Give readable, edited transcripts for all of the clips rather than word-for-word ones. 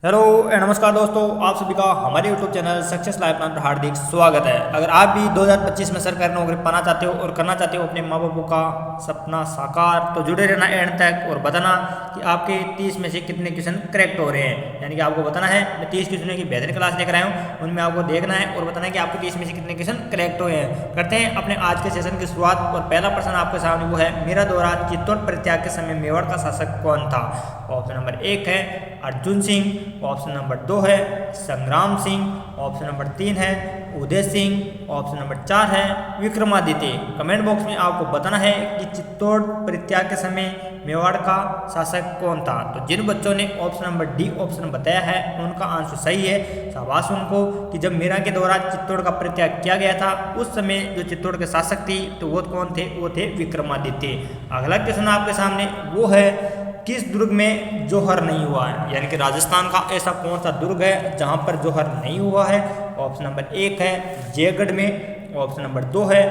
Hello नमस्कार दोस्तों, आप सभी का हमारे YouTube channel success life plan पर हार्दिक स्वागत है। अगर आप भी 2025 में सरकारी नौकरी पाना चाहते हो और करना चाहते हो अपने माँ बापों का सपना साकार, तो जुड़े रहना एंड तक और बताना कि आपके 30 में से कितने क्वेश्चन करेक्ट हो रहे हैं। यानी कि आपको बताना है, मैं 30 क्वेश्चनों की बेहतरीन क्लास लेकर आया हूँ, उनमें आपको देखना है और बताना है कि आपके 30 में से कितने क्वेश्चन करेक्ट हुए हैं। करते हैं अपने आज के सेशन की शुरुआत। और पहला प्रश्न आपके सामने वो है, मेरा दौरा चित्तौड़ परित्याग के समय मेवाड़ का शासक कौन था? ऑप्शन नंबर 1 है अर्जुन सिंह, ऑप्शन नंबर 2 है संग्राम सिंह, ऑप्शन नंबर 3 है उदय सिंह, ऑप्शन नंबर 4 है विक्रमादित्य। कमेंट बॉक्स में आपको बताना है कि चित्तौड़ परित्याग के समय मेवाड़ का शासक कौन था। तो जिन बच्चों ने ऑप्शन नंबर डी ऑप्शन बताया है उनका आंसर सही है। शाबाश उनको कि जब मीरा के द्वारा चित्तौड़ का परित्याग किया गया था उस समय जो चित्तौड़ के शासक थी तो वो कौन थे? वो थे विक्रमादित्य। अगला क्वेश्चन आपके सामने वो है, किस दुर्ग में जौहर नहीं हुआ है? यानी कि राजस्थान का ऐसा कौन सा दुर्ग है जहां पर जौहर नहीं हुआ है? ऑप्शन नंबर 1 है जयगढ़ में, ऑप्शन नंबर 2 है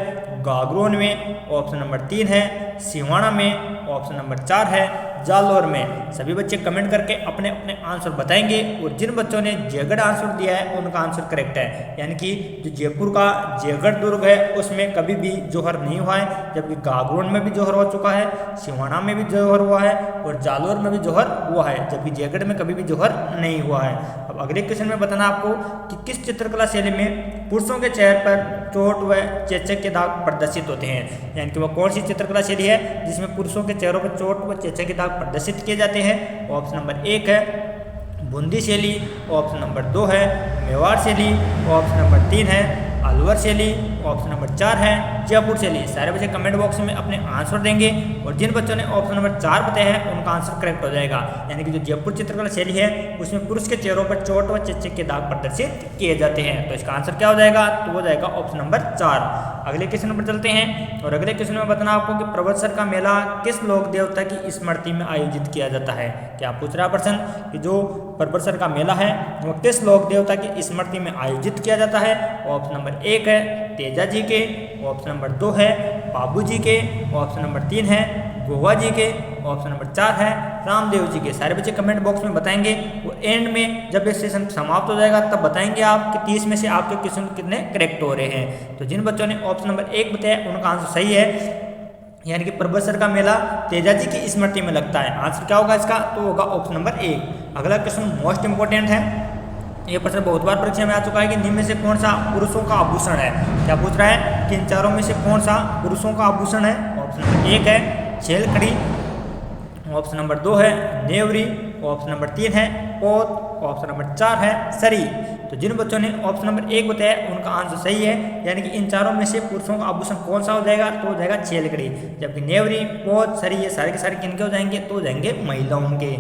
गागरोन में, ऑप्शन नंबर 3 है सिवाना में, ऑप्शन नंबर 4 है जालौर में। सभी बच्चे कमेंट करके अपने अपने आंसर बताएंगे और जिन बच्चों ने जयगढ़ आंसर दिया है उनका आंसर करेक्ट है। यानी कि जो जयपुर का जयगढ़ दुर्ग है उसमें कभी भी जौहर नहीं हुआ है, जबकि गागरोन में भी जौहर हो चुका है, सिवाना में भी जौहर हुआ है और जालौर में भी जौहर हुआ है, जबकि जयगढ़ में कभी भी जौहर नहीं हुआ है। अब अगले क्वेश्चन में बताना आपको कि किस चित्रकला शैली में पुरुषों के चेहरे पर चोट व चेचक के दाग प्रदर्शित होते हैं? यानी कि वह कौन सी चित्रकला शैली है जिसमें पुरुषों के चेहरों पर चोट व चेचक के दाग प्रदर्शित किए जाते हैं? ऑप्शन नंबर 1 है बूंदी शैली, ऑप्शन नंबर 2 है मेवाड़ शैली, ऑप्शन नंबर 3 है अलवर शैली, ऑप्शन नंबर 4 है जयपुर शैली। सारे बच्चे कमेंट बॉक्स में अपने आंसर देंगे और जिन बच्चों ने ऑप्शन नंबर 4 बताया है उनका आंसर करेक्ट हो जाएगा। यानी कि जो जयपुर चित्रकला शैली है उसमें पुरुष के चेहरों पर चोट व चेचक के दाग प्रदर्शित किए जाते हैं। तो इसका आंसर क्या हो जाएगा? तो हो जाएगा ऑप्शन नंबर 4। अगले क्वेश्चन पर चलते हैं और अगले क्वेश्चन में बताना आपको कि प्रवत्सर का मेला किस लोक देवता की स्मृति में आयोजित किया जाता है? क्या पूछ रहा प्रश्न कि जो प्रवत्सर का मेला है वो किस लोक देवता की स्मृति में आयोजित किया जाता है? ऑप्शन नंबर 1 है तेजा जी के, ऑप्शन नंबर 2 है बाबू जी के, ऑप्शन नंबर 3 है गोवा जी के, ऑप्शन नंबर 4 है रामदेव जी के। सारे बच्चे कमेंट बॉक्स में बताएंगे और एंड में जब ये सेशन समाप्त हो जाएगा तब बताएंगे आप कि 30 में से आपके क्वेश्चन कितने करेक्ट हो रहे हैं। तो जिन बच्चों ने ऑप्शन नंबर 1 बताया उनका आंसर सही है। यानी कि प्रवत्सर का मेला तेजा जी की स्मृति में लगता है। आंसर क्या होगा इसका? तो होगा ऑप्शन नंबर 1। अगला क्वेश्चन मोस्ट इंपोर्टेंट है, ये प्रश्न बहुत बार परीक्षा में आ चुका है कि निम्न में से कौन सा पुरुषों का आभूषण है? क्या पूछ रहा है कि इन चारों में से कौन सा पुरुषों का आभूषण है? ऑप्शन नंबर 1 है छेलकड़ी, ऑप्शन नंबर 2 है नेवरी, ऑप्शन नंबर 3 है पोत, ऑप्शन नंबर 4 है सरी। तो जिन बच्चों ने ऑप्शन नंबर 1 बताया उनका आंसर सही है। यानी कि इन चारों में से पुरुषों का आभूषण कौन सा हो जाएगा? तो हो जाएगा छेलकड़ी, जबकि नेवरी पोत सरी ये सारे के सारे किनके हो जाएंगे? तो हो जाएंगे महिलाओं के।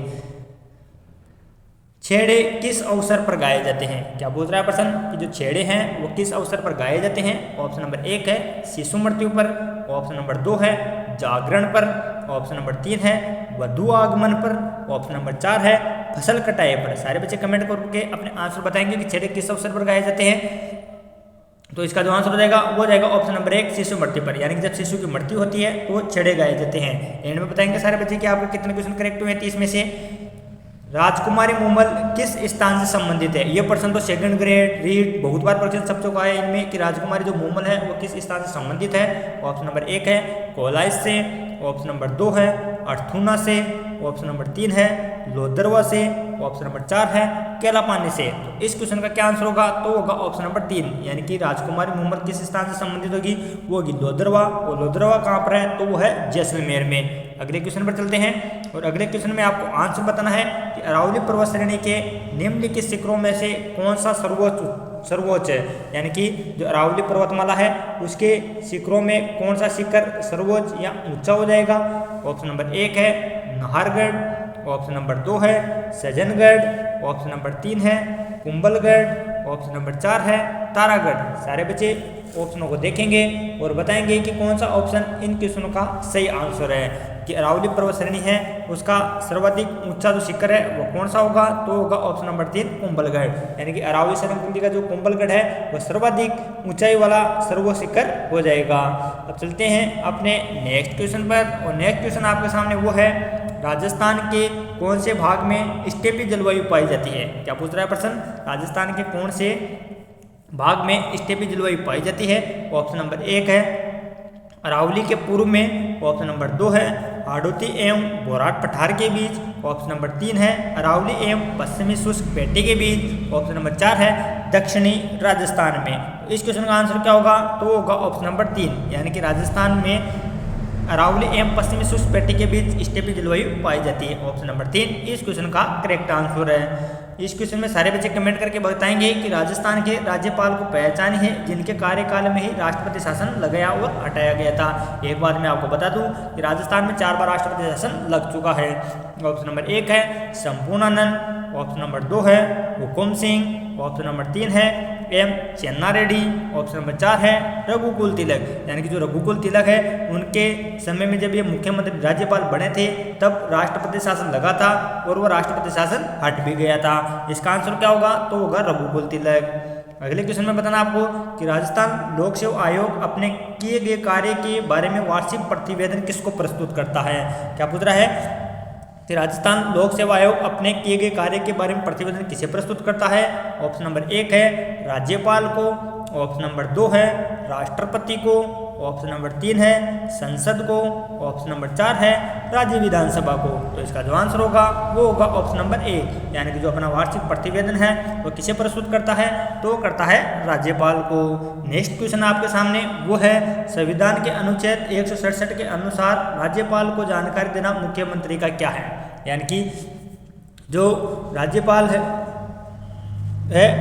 छेड़े किस अवसर पर गाए जाते हैं? क्या पूछ रहा है प्रश्न कि जो छेड़े हैं वो किस अवसर पर गाए जाते हैं? ऑप्शन नंबर 1 है शिशु मृत्यु पर, ऑप्शन नंबर 2 है जागरण पर, ऑप्शन नंबर 3 है वधु आगमन पर, ऑप्शन नंबर 4 है फसल कटाई पर। सारे बच्चे कमेंट करके अपने आंसर बताएंगे कि छेड़े किस अवसर पर गाए जाते हैं। तो इसका जो आंसर हो जाएगा वो हो जाएगा ऑप्शन नंबर 1 शिशु मृत्यु पर। यानी कि जब शिशु की मृत्यु होती है तो छेड़े गाए जाते हैं। एंड में बताएंगे सारे बच्चे कि आपके कितने क्वेश्चन करेक्ट हुए हैं 30 में से। राजकुमारी मूमल किस स्थान से संबंधित है? ये प्रश्न तो सेकंड ग्रेड रीड बहुत बार प्रश्न सब चुका है इनमें कि राजकुमारी जो मूमल है वो किस स्थान से संबंधित है। ऑप्शन नंबर 1 है कोलाइस से, ऑप्शन नंबर 2 है अर्थुना से, ऑप्शन नंबर 3 है लोदरवा से, ऑप्शन नंबर 4 है केलापानी से। तो इस क्वेश्चन का क्या आंसर होगा? तो होगा ऑप्शन नंबर 3। यानी कि राजकुमारी मूमल किस स्थान से संबंधित होगी? वो होगी लोदरवा। और लोदरवा कहाँ पर है? तो वो है जैसलमेर में। अगले क्वेश्चन पर चलते हैं और अगले क्वेश्चन में आपको आंसर बताना है कि अरावली पर्वत श्रेणी के निम्नलिखित शिखरों में से कौन सा सर्वोच्च है? यानी कि जो अरावली पर्वतमाला है उसके शिखरों में कौन सा शिखर सर्वोच्च या ऊंचा हो जाएगा? ऑप्शन नंबर 1 है नाहरगढ़, ऑप्शन नंबर 2 है सज्जनगढ़, ऑप्शन नंबर 3 है कुंभलगढ़, ऑप्शन नंबर 4 है तारागढ़। सारे बच्चे ऑप्शनों को देखेंगे और बताएंगे कि कौन सा ऑप्शन इन क्वेश्चनों का सही आंसर है। कि अरावली पर्वत श्रेणी है उसका सर्वाधिक ऊंचा जो शिखर है वो कौन सा होगा? तो होगा ऑप्शन नंबर 3 कुंभलगढ़। यानी कि अरावली श्रेणी का जो कुंभलगढ़ है वह सर्वाधिक ऊंचाई वाला सर्वोच्च शिखर हो जाएगा। अब चलते हैं अपने नेक्स्ट क्वेश्चन पर और नेक्स्ट क्वेश्चन आपके सामने वो है राजस्थान के कौन से भाग में स्टेपी जलवायु पाई जाती है? क्या पूछ रहा है प्रश्न? राजस्थान के कौन से भाग में स्टेपी जलवायु पाई जाती है? ऑप्शन नंबर 1 है अरावली के पूर्व में, ऑप्शन नंबर 2 है हाडोती एवं बोराट पठार के बीच, ऑप्शन नंबर 3 है अरावली एवं पश्चिमी शुष्क पेटी के बीच, ऑप्शन नंबर 4 है दक्षिणी राजस्थान में। इस क्वेश्चन का आंसर क्या होगा? तो होगा ऑप्शन नंबर 3, यानी कि राजस्थान में अरावली एवं पश्चिमी शुष्क पेटी के बीच स्टेपी जलवायु पाई जाती है। ऑप्शन नंबर 3 इस क्वेश्चन का करेक्ट आंसर है। इस क्वेश्चन में सारे बच्चे कमेंट करके बताएंगे कि राजस्थान के राज्यपाल को पहचान है जिनके कार्यकाल में ही राष्ट्रपति शासन लगाया और हटाया गया था। एक बात मैं आपको बता दूं कि राजस्थान में 4 बार राष्ट्रपति शासन लग चुका है। ऑप्शन नंबर 1 है संपूर्णानंद, ऑप्शन नंबर 2 है हुकुम सिंह, ऑप्शन नंबर 3 है एम चेन्ना रेड्डी, ऑप्शन नंबर 4 है रघुकुल तिलक। यानी कि जो रघुकुल तिलक है उनके समय में जब ये मुख्यमंत्री राज्यपाल बने थे तब राष्ट्रपति शासन लगा था और वो राष्ट्रपति शासन हट भी गया था। इसका आंसर क्या होगा? तो होगा रघुकुल तिलक। अगले क्वेश्चन में बताना आपको कि राजस्थान लोक सेवा आयोग अपने किए गए कार्य के बारे में वार्षिक प्रतिवेदन किसको प्रस्तुत करता है? क्या पूछ रहा है कि राजस्थान लोक सेवा आयोग अपने किए गए कार्य के बारे में प्रतिवेदन किसे प्रस्तुत करता है? ऑप्शन नंबर 1 है राज्यपाल को, ऑप्शन नंबर 2 है राष्ट्रपति को, ऑप्शन नंबर 3 है संसद को, ऑप्शन नंबर 4 है राज्य विधानसभा को। तो इसका जो आंसर होगा वो होगा ऑप्शन नंबर 1, यानी कि जो अपना वार्षिक प्रतिवेदन है वो किसे प्रस्तुत करता है? तो करता है राज्यपाल को। नेक्स्ट क्वेश्चन आपके सामने वो है संविधान के अनुच्छेद 167 के अनुसार राज्यपाल को जानकारी देना मुख्यमंत्री का क्या है? यानी कि जो राज्यपाल है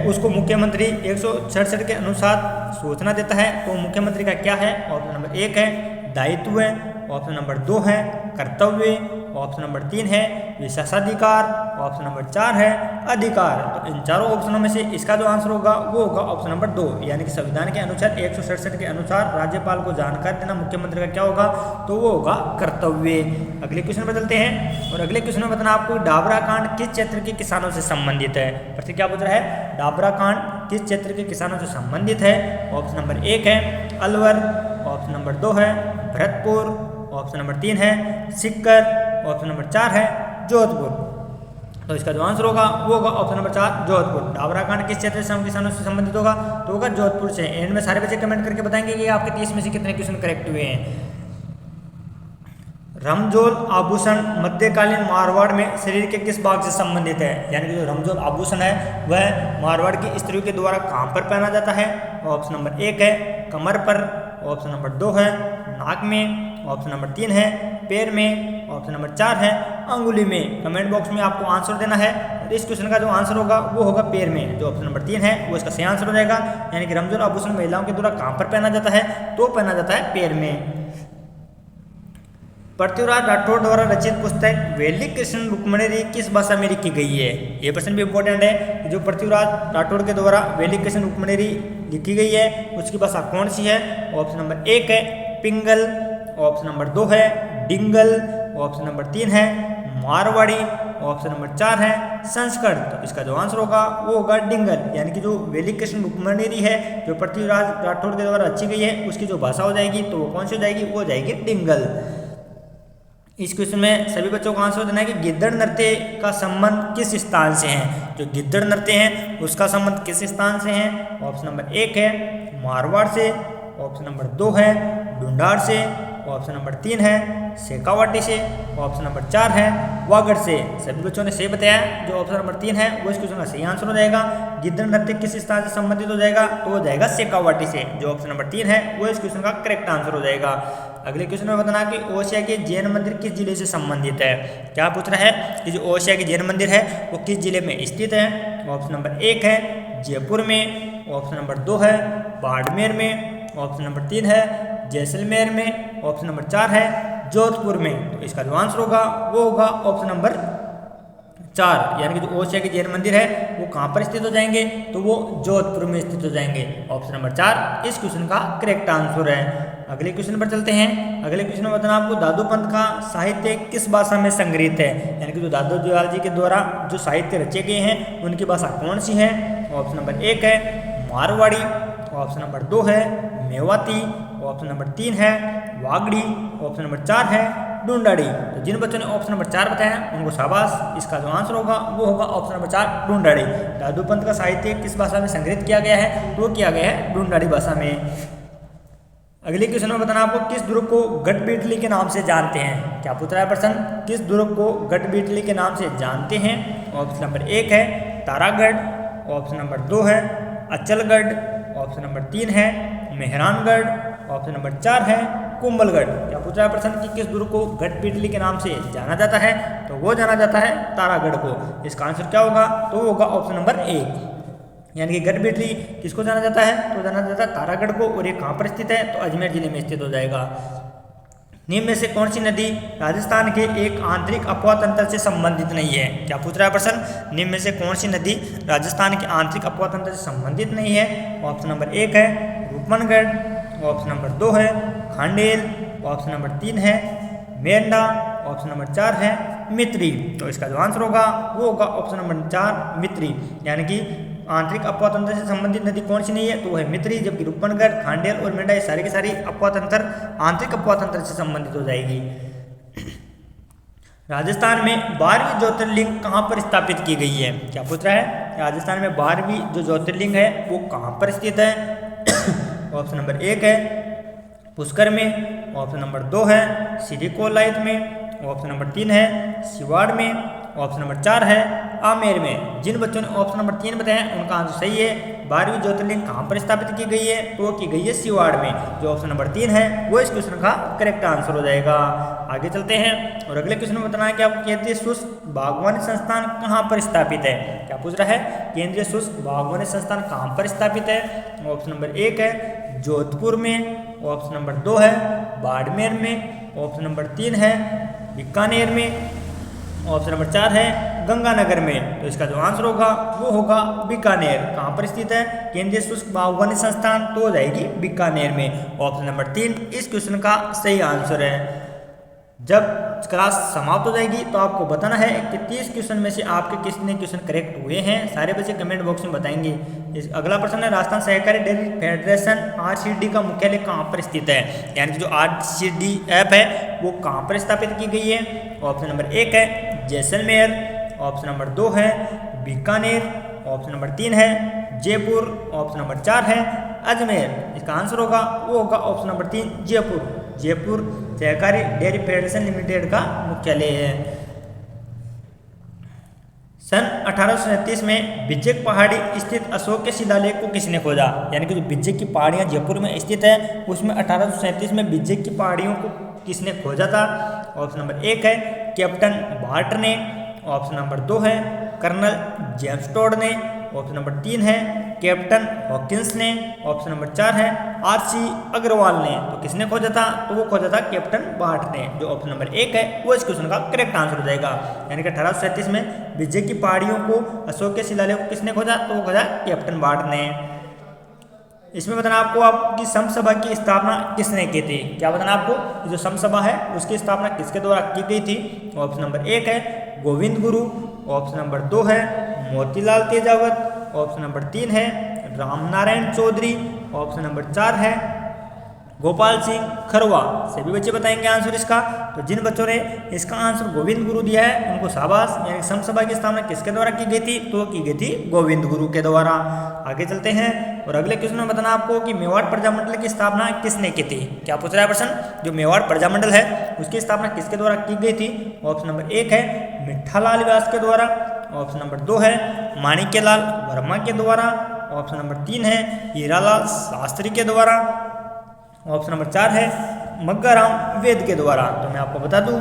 उसको मुख्यमंत्री 167 के अनुसार सूचना देता है, तो मुख्यमंत्री का क्या है? ऑप्शन नंबर 1 है दायित्व है, ऑप्शन नंबर 2 है कर्तव्य, ऑप्शन नंबर 3 है विशेषाधिकार, ऑप्शन नंबर 4 है अधिकार। तो इन चारों ऑप्शनों में से इसका जो आंसर होगा वो होगा ऑप्शन नंबर 2, यानी कि संविधान के अनुच्छेद 167 के अनुसार राज्यपाल को जानकारी देना मुख्यमंत्री का क्या होगा? तो वो होगा कर्तव्य। अगले क्वेश्चन बदलते हैं और अगले क्वेश्चन में बताना आपको डाबरा कांड किस क्षेत्र के किसानों से संबंधित है? प्रश्न क्या पूछ रहा है? डाबरा कांड किस क्षेत्र के किसानों से संबंधित है? ऑप्शन नंबर 1 है अलवर, ऑप्शन नंबर 2 है भरतपुर, ऑप्शन नंबर 3 है सिक्कर, ऑप्शन नंबर 4 है जोधपुर। तो इसका जो आंसर होगा वो होगा ऑप्शन नंबर 4 जोधपुर। डाबरा कांड किस क्षेत्र से किसानों से संबंधित होगा? तो होगा जोधपुर से। एंड में सारे बच्चे कमेंट करके बताएंगे कि आपके 30 में से कितने क्वेश्चन करेक्ट हुए हैं। रमजोल आभूषण मध्यकालीन मारवाड़ में शरीर के किस भाग से संबंधित है? यानी कि जो रमजोल आभूषण है वह मारवाड़ की स्त्रियों के द्वारा कहाँ पर पहना जाता है? ऑप्शन नंबर 1 है कमर पर, ऑप्शन नंबर 2 है नाक में, ऑप्शन नंबर 3 है पैर में, ऑप्शन नंबर 4 है अंगुली में। कमेंट बॉक्स में आपको आंसर देना है। इस क्वेश्चन का जो आंसर होगा वो होगा पैर में। जो ऑप्शन नंबर 3 है वो इसका सही आंसर हो जाएगा, यानी कि रमजोल आभूषण महिलाओं के द्वारा कहाँ पर पहना जाता है? तो पहना जाता है पैर में। पृथ्वीराज राठौड़ द्वारा रचित पुस्तक वैदिक कृष्ण रुक्मणी किस भाषा में लिखी गई है? ये प्रश्न भी इंपॉर्टेंट है कि जो पृथ्वीराज राठौड़ के द्वारा वैदिक कृष्ण रुक्मणी लिखी गई है उसकी भाषा कौन सी है? ऑप्शन नंबर 1 है पिंगल, ऑप्शन नंबर 2 है डिंगल, ऑप्शन नंबर 3 है मारवाड़ी, ऑप्शन नंबर 4 है संस्कृत। तो इसका जो आंसर होगा वो होगा डिंगल, यानी कि जो वैदिक कृष्ण रुक्मणी है जो पृथ्वीराज राठौड़ के द्वारा रची गई है उसकी जो भाषा हो जाएगी तो वो कौन सी हो जाएगी? वो हो जाएगी डिंगल। इस क्वेश्चन में सभी बच्चों को आंसर देना है कि गिद्दड़ नृत्य का संबंध किस स्थान से है? जो गिद्दड़ नृत्य है उसका संबंध किस स्थान से है? ऑप्शन नंबर 1 है मारवाड़ से, ऑप्शन नंबर 2 है ढूंढाड़ से, ऑप्शन नंबर 3 है शेखावाटी से, ऑप्शन नंबर 4 है वागड़ से। सभी बच्चों ने सही बताया। जो ऑप्शन नंबर 3 है वो इस क्वेश्चन का सही आंसर हो जाएगा। गिद्दड़ नृत्य किस स्थान से संबंधित हो जाएगा? तो हो जाएगा शेखावाटी से। जो ऑप्शन नंबर 3 है वो इस क्वेश्चन का करेक्ट आंसर हो जाएगा। अगले क्वेश्चन में बताना कि ओसिया के जैन मंदिर किस जिले से संबंधित है? क्या पूछ रहा है कि जो ओसिया के जैन मंदिर है वो किस जिले में स्थित है? ऑप्शन नंबर 1 है जयपुर में, ऑप्शन नंबर 2 है बाड़मेर में, ऑप्शन नंबर 3 है जैसलमेर में, ऑप्शन नंबर 4 है जोधपुर में। तो इसका जो आंसर होगा वो होगा ऑप्शन नंबर 4, यानी कि जो ओसिया के जैन मंदिर है वो कहाँ पर स्थित हो जाएंगे? तो वो जोधपुर में स्थित हो जाएंगे। ऑप्शन नंबर 4 इस क्वेश्चन का करेक्ट आंसर है। अगले क्वेश्चन पर चलते हैं। अगले क्वेश्चन में बताना आपको दादू पंत का साहित्य किस भाषा में संग्रहित है? यानी कि जो दादू दयाल जी के द्वारा जो साहित्य रचे गए हैं उनकी भाषा कौन सी है? ऑप्शन नंबर 1 है मारवाड़ी, ऑप्शन नंबर 2 है मेवाती, ऑप्शन नंबर 3 है वागड़ी, ऑप्शन नंबर 4 है ढूंढाड़ी। तो जिन बच्चों ने ऑप्शन नंबर 4 बताया उनको शाबाश। इसका जो आंसर होगा वो होगा ऑप्शन नंबर 4 ढूंढाड़ी। दादू पंत का साहित्य किस भाषा में संग्रहित किया गया है? तो किया गया है ढूंढाड़ी भाषा में। अगले क्वेश्चन में बताना आपको किस दुर्ग को गढ़बीटली के नाम से जानते हैं? क्या पूछ रहा है प्रश्न? किस दुर्ग को गढ़बीटली के नाम से जानते हैं? ऑप्शन नंबर 1 है तारागढ़, ऑप्शन नंबर 2 है अचलगढ़, ऑप्शन नंबर 3 है मेहरानगढ़, ऑप्शन नंबर 4 है कुंभलगढ़। क्या पूछ रहा है प्रश्न कि किस दुर्ग को गढ़बीटली के नाम से जाना जाता है? तो वो जाना जाता है तारागढ़ को। इसका आंसर क्या होगा? तो होगा ऑप्शन नंबर 1, यानी कि गढ़बीटली किसको जाना जाता है? तो जाना जाता है तारागढ़ को। और ये कहाँ पर स्थित है? तो अजमेर जिले में स्थित हो जाएगा। निम्न में से कौन सी नदी राजस्थान के एक आंतरिक अपवाह तंत्र से संबंधित नहीं है? क्या पूछ रहा है प्रश्न? निम्न में से कौन सी नदी राजस्थान के आंतरिक अपवाह तंत्र से संबंधित नहीं है? ऑप्शन नंबर 1 है रूपमनगढ़, ऑप्शन नंबर 2 है खांडेल, ऑप्शन नंबर 3 है मेरना, ऑप्शन नंबर 4 है मित्री। तो इसका जो आंसर होगा वो होगा ऑप्शन नंबर 4 मित्री, यानी कि आंतरिक अपवाह तंत्र से संबंधित नदी कौन सी नहीं है? तो वो है मित्री। जबकि रूपमनगढ़, खांडेल और मेंढा ये सारी की सारी अपवाह तंत्र आंतरिक अपवाह तंत्र से संबंधित हो जाएगी। राजस्थान में 12वीं ज्योतिर्लिंग कहाँ पर स्थापित की गई है? क्या पूछ रहा है? राजस्थान में 12वीं जो ज्योतिर्लिंग है वो कहाँ पर स्थित है? ऑप्शन नंबर 1 है पुष्कर में, ऑप्शन नंबर 2 है श्रीकोलायत में, ऑप्शन नंबर 3 है सिवाड़ में, ऑप्शन नंबर 4 है आमेर में। जिन बच्चों ने ऑप्शन नंबर 3 बताया हैं उनका आंसर सही है। 12वीं ज्योतिर्लिंग कहाँ पर स्थापित की गई है? तो की गई है सिवाड़ में। जो ऑप्शन नंबर 3 है वो इस क्वेश्चन का करेक्ट आंसर हो जाएगा। आगे चलते हैं और अगले क्वेश्चन में बताना है कि आपको केंद्रीय शुष्क बागवानी संस्थान कहाँ पर स्थापित है? क्या पूछ रहा है? केंद्रीय शुष्क बागवानी संस्थान कहाँ पर स्थापित है? ऑप्शन नंबर 1 है जोधपुर में, ऑप्शन नंबर 2 है बाड़मेर में, ऑप्शन नंबर 3 है बीकानेर में, ऑप्शन नंबर 4 है गंगानगर में। तो इसका जो आंसर होगा वो होगा बीकानेर। कहाँ पर स्थित है केंद्रीय शुष्क बागवानी संस्थान? तो हो जाएगी बीकानेर में। ऑप्शन नंबर 3 इस क्वेश्चन का सही आंसर है। जब क्लास समाप्त हो जाएगी तो आपको बताना है कि 30 क्वेश्चन में से आपके कितने क्वेश्चन करेक्ट हुए हैं। सारे बच्चे कमेंट बॉक्स में बताएंगे। अगला प्रश्न है राजस्थान सहकारी डेयरी फेडरेशन RCD का मुख्यालय कहाँ पर स्थित है? यानी कि जो RCD ऐप है वो कहाँ पर स्थापित की गई है? ऑप्शन नंबर 1 है जैसलमेर, ऑप्शन नंबर 2 है बीकानेर, ऑप्शन नंबर 3 है जयपुर, ऑप्शन नंबर 4 है अजमेर। इसका आंसर होगा वो होगा ऑप्शन नंबर 3 जयपुर। जयपुर सहकारी डेयरी फेडरेशन लिमिटेड का मुख्यालय है। सन 1837 में बिज्जक पहाड़ी स्थित अशोक के शिलालेख को किसने खोजा? यानी कि जो बिज्जक की पहाड़ियाँ जयपुर में स्थित है उसमें 1837 में बिज्जक की पहाड़ियों को किसने खोजा था? ऑप्शन नंबर 1 है कैप्टन बार्ट ने, ऑप्शन नंबर 2 है कर्नल जेम्स टोड ने, ऑप्शन नंबर 3 है कैप्टन हॉकिंस ने, ऑप्शन नंबर 4 है RC अग्रवाल ने। तो किसने खोजा था? तो वो खोजा था कैप्टन बार्ट ने। जो ऑप्शन नंबर 1 है वो इस क्वेश्चन का करेक्ट आंसर हो जाएगा। यानी कि 1837 में बिज्जक की पहाड़ियों को अशोक के शिलालेख को किसने खोजा? तो वो खोजा कैप्टन बार्ट ने। इसमें बताना आपको आपकी समसभा की स्थापना किसने की थी? क्या बताना आपको? जो समसभा है उसकी स्थापना किसके द्वारा की गई थी? ऑप्शन नंबर 1 है गोविंद गुरु, ऑप्शन नंबर 2 है मोतीलाल तेजावत, ऑप्शन नंबर 3 है रामनारायण चौधरी, ऑप्शन नंबर 4 है गोपाल सिंह खरवा। सभी बच्चे बताएंगे आंसर इसका। तो जिन बच्चों ने इसका आंसर गोविंद गुरु दिया है उनको शाबाश। यानी समसभा की स्थापना किसके द्वारा की गई थी? तो की गई थी गोविंद गुरु के द्वारा। आगे चलते हैं और अगले क्वेश्चन में बताना आपको कि मेवाड़ प्रजामंडल की स्थापना किसने की थी? क्या पूछ रहा है प्रश्न? जो मेवाड़ प्रजामंडल है उसकी स्थापना किसके द्वारा की गई थी? ऑप्शन नंबर 1 है मिठालाल व्यास के द्वारा, ऑप्शन नंबर 2 है माणिक्यलाल वर्मा के द्वारा, ऑप्शन नंबर 3 है हीरालाल शास्त्री के द्वारा, ऑप्शन नंबर 4 है मग्गाराम वेद के द्वारा। तो मैं आपको बता दूं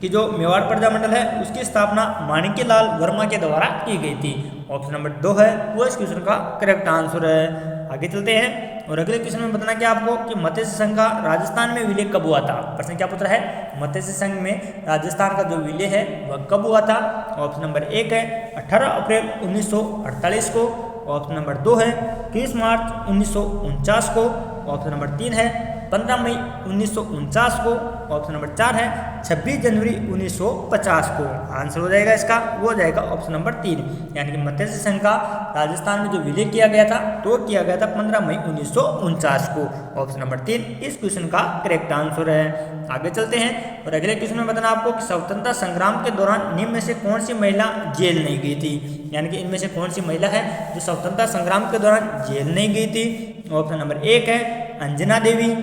कि जो मेवाड़ प्रजामंडल है उसकी स्थापना माणिक्यलाल वर्मा के द्वारा की गई थी। ऑप्शन नंबर 2 है वो इस क्वेश्चन का करेक्ट आंसर है। आगे चलते हैं और अगले क्वेश्चन में बताना क्या आपको कि मत्स्य संघ का राजस्थान में विलय कब हुआ था? प्रश्न क्या पूछ रहा है? मत्स्य संघ में राजस्थान का जो विलय है वह कब हुआ था? ऑप्शन नंबर 1 है 18 अप्रैल 1948 को, ऑप्शन नंबर 2 है 30 मार्च 1949 को, ऑप्शन नंबर 3 है 15 मई 1949 को, ऑप्शन नंबर 4 है 26 जनवरी 1950 को। आंसर हो जाएगा इसका, वो हो जाएगा ऑप्शन नंबर 3, यानी कि मत्स्य संघ का राजस्थान में जो विलय किया गया था तो किया गया था 15 मई 1949 को। ऑप्शन नंबर 3 इस क्वेश्चन का करेक्ट आंसर है। आगे चलते हैं और अगले क्वेश्चन में बताना आपको कि स्वतंत्रता संग्राम के दौरान निम्न में से कौन सी महिला जेल नहीं गई थी, यानी कि इनमें से कौन सी महिला है जो स्वतंत्रता संग्राम के दौरान जेल नहीं गई थी। ऑप्शन नंबर 1 है अंजना देवी,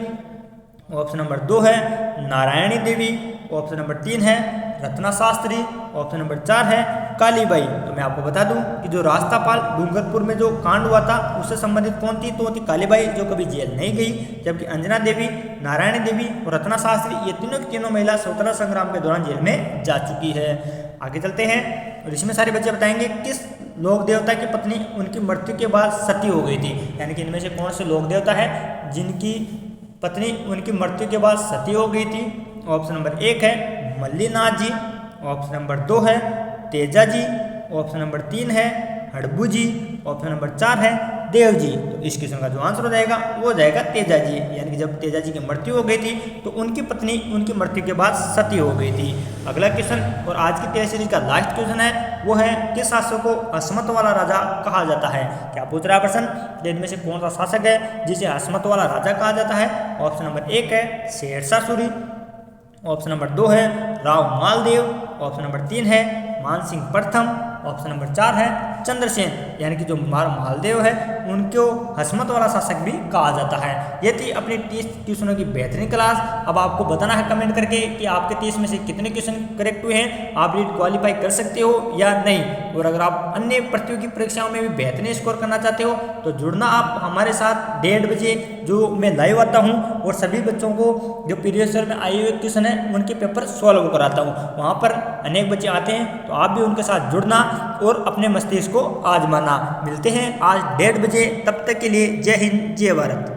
ऑप्शन नंबर 2 है नारायणी देवी, ऑप्शन नंबर 3 है रत्ना शास्त्री, ऑप्शन नंबर 4 है कालीबाई। तो मैं आपको बता दूं कि जो रास्तापाल डूंगरपुर में जो कांड हुआ था उससे संबंधित कौन थी, तो थी कालीबाई जो कभी जेल नहीं गई, जबकि अंजना देवी, नारायणी देवी और रत्ना शास्त्री ये तीनों की तीनों महिला स्वतंत्रता संग्राम के दौरान जेल में जा चुकी है। आगे चलते हैं और इसमें सारे बच्चे बताएंगे किस लोक देवता की पत्नी उनकी मृत्यु के बाद सती हो गई थी, यानी कि इनमें से कौन से लोक देवता है जिनकी पत्नी उनकी मृत्यु के बाद सती हो गई थी। ऑप्शन नंबर 1 है मल्लीनाथ जी, ऑप्शन नंबर 2 है तेजा जी, ऑप्शन नंबर 3 है हड़बू जी, ऑप्शन नंबर 4 है देव जी। तो इस क्वेश्चन का जो आंसर हो जाएगा वो हो जाएगा तेजा जी, यानी कि जब तेजा जी की मृत्यु हो गई थी तो उनकी पत्नी उनकी मृत्यु के बाद सती हो गई थी। अगला क्वेश्चन और आज की टेस्ट सीरीज का लास्ट क्वेश्चन है वो है किस शासक को हसमत वाला राजा कहा जाता है। क्या पूछ रहा है प्रश्न, इनमें से कौन सा शासक है जिसे हसमत वाला राजा कहा जाता है। ऑप्शन नंबर 1 है शेरशाह सूरी, ऑप्शन नंबर 2 है राव मालदेव, ऑप्शन नंबर 3 है मानसिंह प्रथम, ऑप्शन नंबर 4 है चंद्रसेन, यानी कि जो मालदेव है उनको हसमत वाला शासक भी कहा जाता है। ये थी अपनी 30 क्वेश्चनों की बेहतरीन क्लास। अब आपको बताना है कमेंट करके कि आपके 30 में से कितने क्वेश्चन करेक्ट हुए हैं, आप रीड क्वालिफाई कर सकते हो या नहीं। और अगर आप अन्य प्रतियोगी परीक्षाओं में भी बेहतरीन स्कोर करना चाहते हो तो जुड़ना आप हमारे साथ 1:30 बजे जो मैं लाइव आता हूँ और सभी बच्चों को जो प्रीवियस ईयर में आए हुए क्वेश्चन है उनके पेपर सॉल्व कराता हूँ। वहाँ पर अनेक बच्चे आते हैं तो आप भी उनके साथ जुड़ना और अपने मस्तिष्क को आजमाना। मिलते हैं आज 1:30 बजे, तब तक के लिए जय हिंद जय भारत।